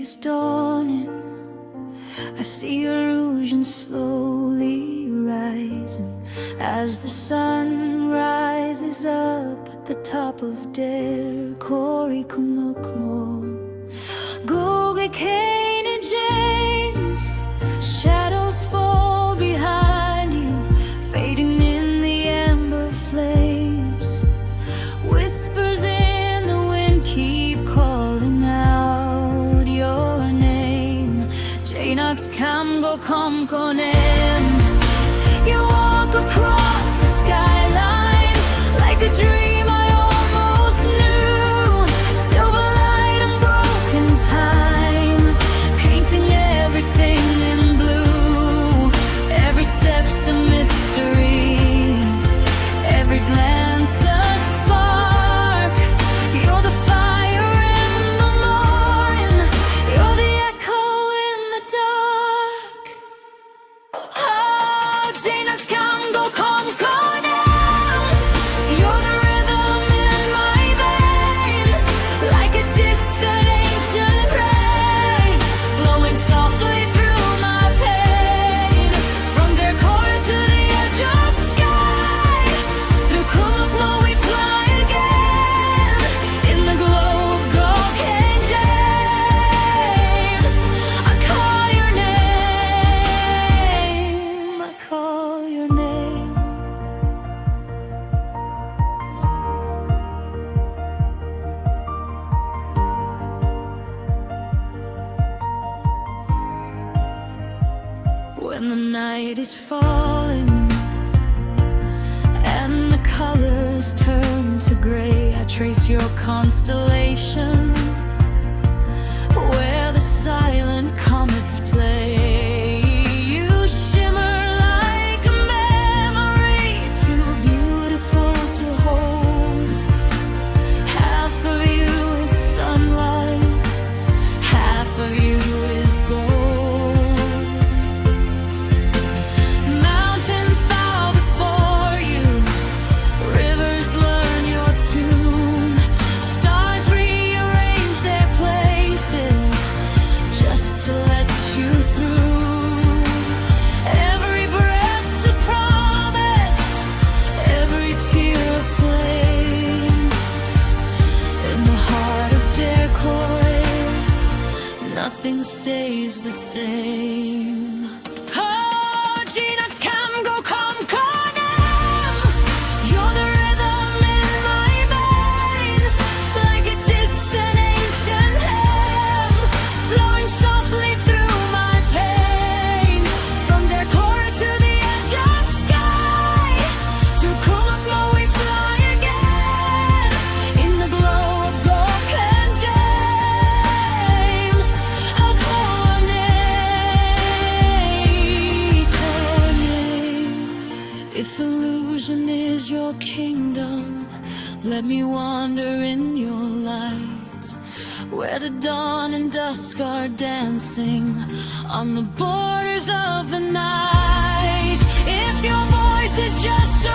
is dawning. I see illusion slowly rising as the sun rises up at the top of Der Kori Kumukmo. Goge Kane and James, shadows fall behind you, fading in the amber flames. Whispers in the wind keep calling out your name. Janox Kamgo Komkonem. You walk across the skyline like a dream I almost knew. Silver light and broken time, painting everything in blue. Every step's a mystery, every glance a spark. You're the fire in the morning, you're the echo in the dark. Oh, Janox Kamgo Komkonem. You're the rhythm in my veins, like a distant ancient ray, flowing softly through my pain. From Der Kor to the edge of sky, through Kumukmo we fly again, in the glow of Goken James. I call your name, I call your name. When the night is falling and the colors turn to gray, I trace your constellation where the silent comets play. You shimmer like a memory, too beautiful to hold. Half of you is sunlight, half of you is gold. Mountains bow before you, rivers learn your tune. Stars rearrange their places just to let you through. Every breath's a promise, every tear a flame. In the heart of Der Kor, nothing stays the same. Oh, Janox Kamgo Komkonem. You're the rhythm in my veins, like a distant ancient hymn, flowing softly through my pain. From Der Kor to the edge of sky, through Kumukmo we fly again, in the glow of Goken James. I'll call your name, call your name. If illusion is your kingdom, let me wander in your light, where the dawn and dusk are dancing on the borders of the night. If your voice is just a